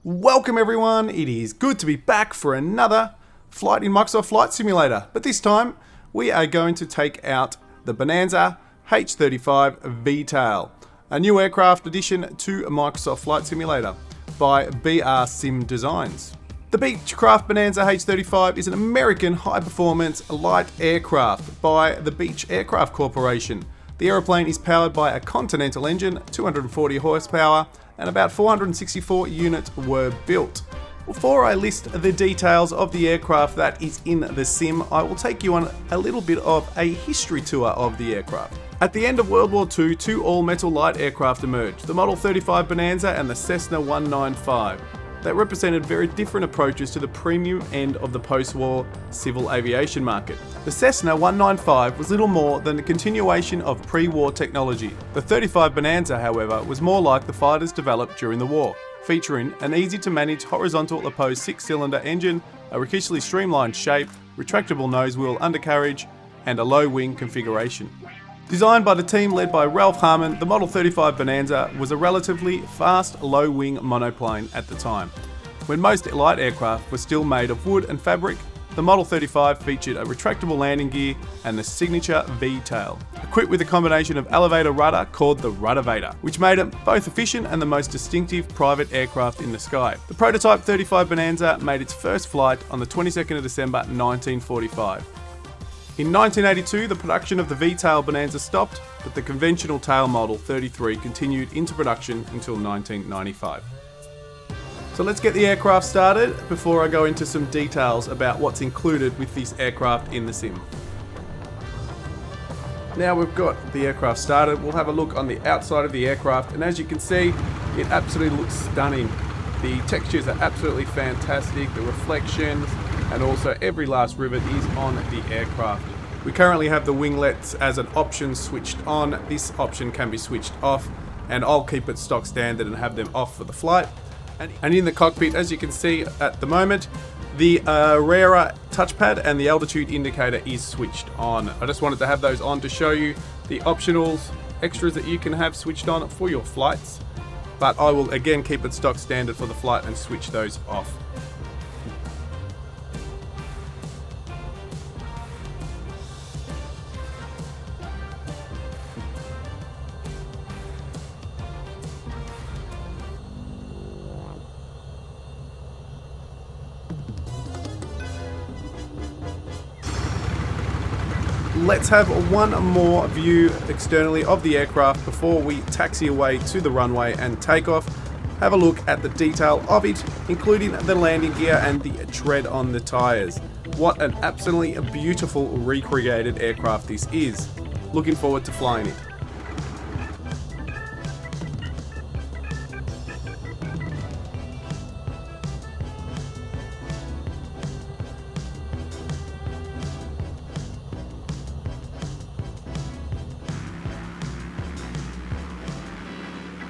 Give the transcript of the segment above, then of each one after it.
Welcome everyone, it is good to be back for another flight in Microsoft Flight Simulator, but this time we are going to take out the Bonanza H35 VTail, a new aircraft addition to Microsoft Flight Simulator by BRsim Designs. The Beechcraft Bonanza H35 is an American high-performance light aircraft by the Beech Aircraft Corporation. The aeroplane is powered by a Continental engine, 240 horsepower, and about 464 units were built. Before I list the details of the aircraft that is in the sim, I will take you on a little bit of a history tour of the aircraft. At the end of World War II, two all-metal light aircraft emerged, the Model 35 Bonanza and the Cessna 195. That represented very different approaches to the premium end of the post-war civil aviation market. The Cessna 195 was little more than a continuation of pre-war technology. The 35 Bonanza, however, was more like the fighters developed during the war, featuring an easy-to-manage horizontal opposed six-cylinder engine, a richly streamlined shape, retractable nose wheel undercarriage, and a low-wing configuration. Designed by the team led by Ralph Harmon, the Model 35 Bonanza was a relatively fast, low-wing monoplane at the time. When most light aircraft were still made of wood and fabric, the Model 35 featured a retractable landing gear and the signature vtail, equipped with a combination of elevator rudder called the Ruddervator, which made it both efficient and the most distinctive private aircraft in the sky. The prototype 35 Bonanza made its first flight on the 22nd of December 1945. In 1982, the production of the vtail Bonanza stopped, but the conventional tail model 33 continued into production until 1995. So let's get the aircraft started before I go into some details about what's included with this aircraft in the sim. Now we've got the aircraft started, we'll have a look on the outside of the aircraft, and as you can see, it absolutely looks stunning. The textures are absolutely fantastic, the reflections, and also every last rivet is on the aircraft. We currently have the winglets as an option switched on. This option can be switched off, and I'll keep it stock standard and have them off for the flight. And in the cockpit, as you can see at the moment, the rarer touchpad and the altitude indicator is switched on. I just wanted to have those on to show you the optionals, extras that you can have switched on for your flights, but I will again keep it stock standard for the flight and switch those off. Let's have one more view externally of the aircraft before we taxi away to the runway and take off. Have a look at the detail of it, including the landing gear and the tread on the tyres. What an absolutely beautiful recreated aircraft this is. Looking forward to flying it.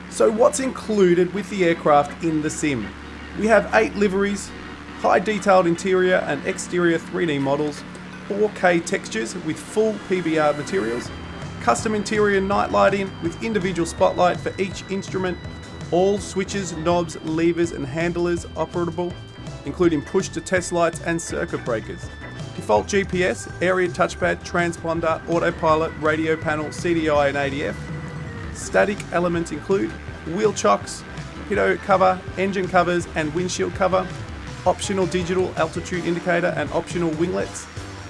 So what's included with the aircraft in the sim? We have 8 liveries, high detailed interior and exterior 3D models, 4K textures with full PBR materials, custom interior night lighting with individual spotlight for each instrument, all switches, knobs, levers and handlers operable, including push to test lights and circuit breakers. Default GPS, area touchpad, transponder, autopilot, radio panel, CDI and ADF. Static elements include wheel chocks, pitot cover, engine covers and windshield cover, optional digital altitude indicator and optional winglets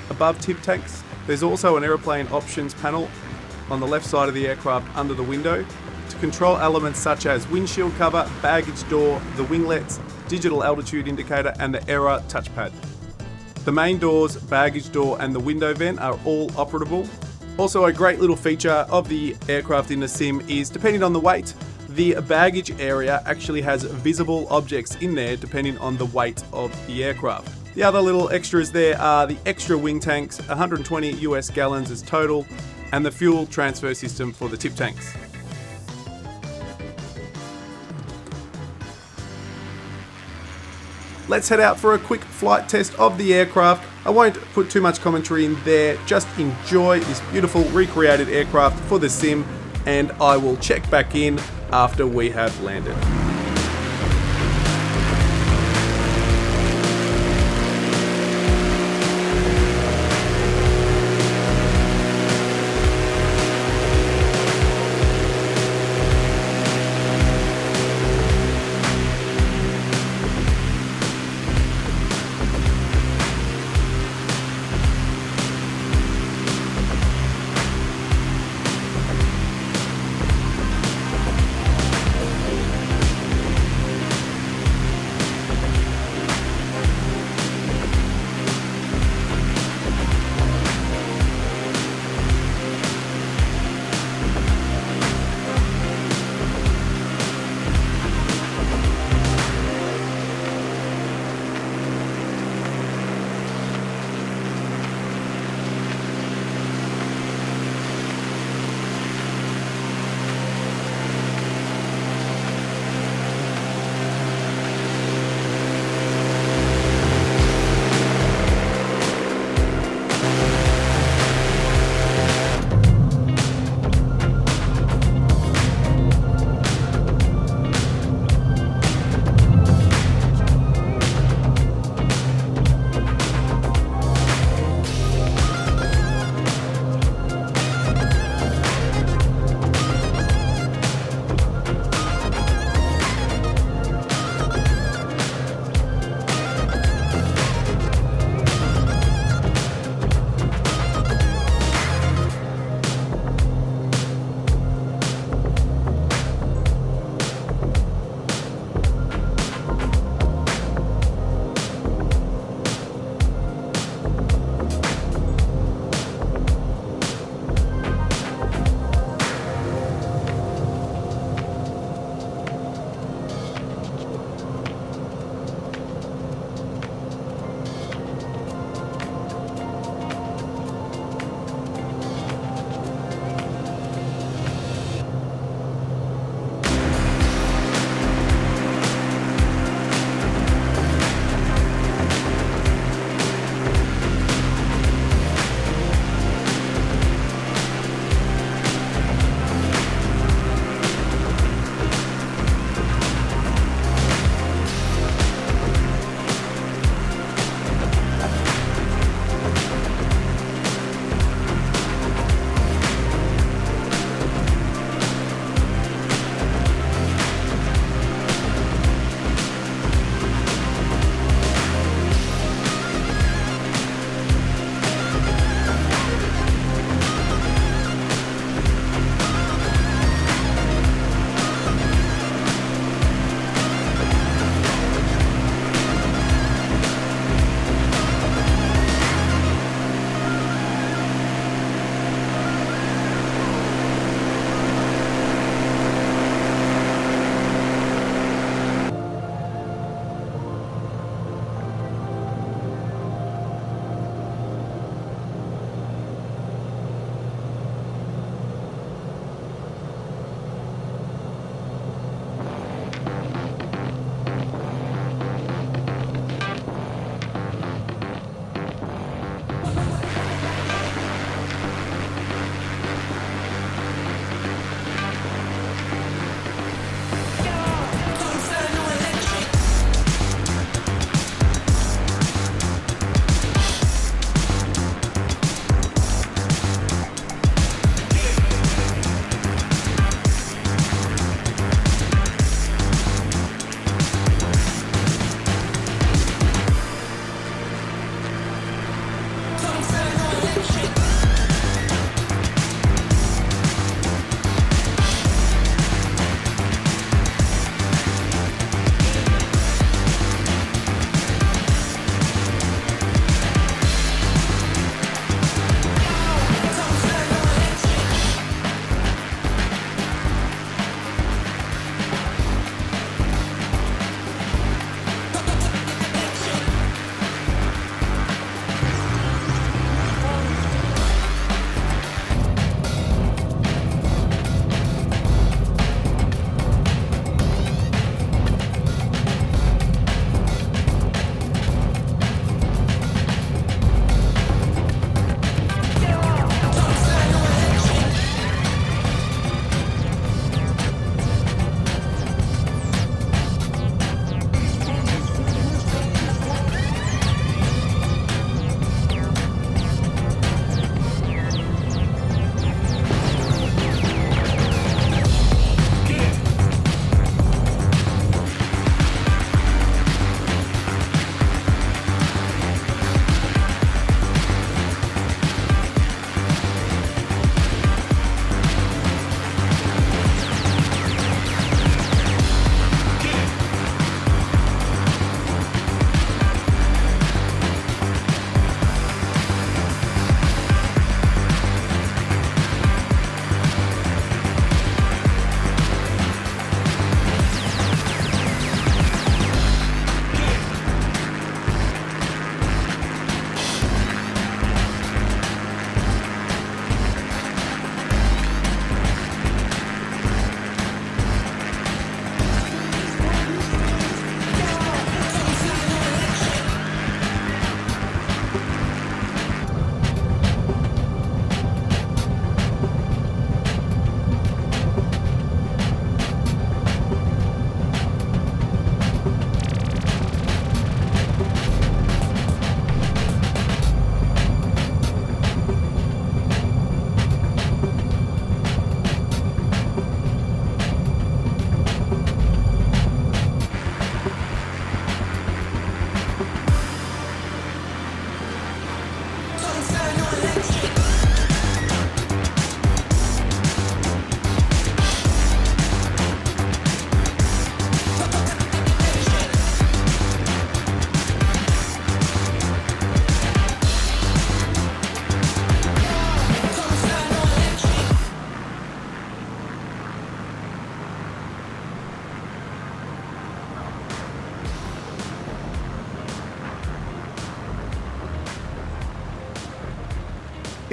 above tip tanks. There's also an aeroplane options panel on the left side of the aircraft under the window to control elements such as windshield cover, baggage door, the winglets, digital altitude indicator and the error touchpad. The main doors, baggage door and the window vent are all operable. Also, a great little feature of the aircraft in the sim is, depending on the weight, the baggage area actually has visible objects in there depending on the weight of the aircraft. The other little extras there are the extra wing tanks, 120 US gallons as total, and the fuel transfer system for the tip tanks. Let's head out for a quick flight test of the aircraft. I won't put too much commentary in there, just enjoy this beautiful recreated aircraft for the sim, and I will check back in after we have landed.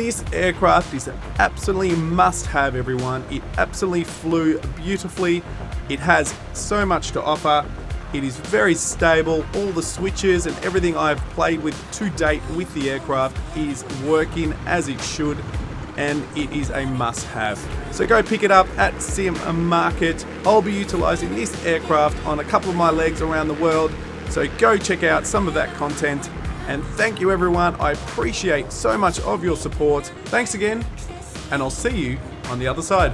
This aircraft is an absolutely must-have, everyone. It absolutely flew beautifully. It has so much to offer. It is very stable. All the switches and everything I've played with to date with the aircraft is working as it should, and it is a must-have. So go pick it up at Sim Market. I'll be utilizing this aircraft on a couple of my legs around the world, so go check out some of that content. And thank you, everyone. I appreciate so much of your support. Thanks again, and I'll see you on the other side.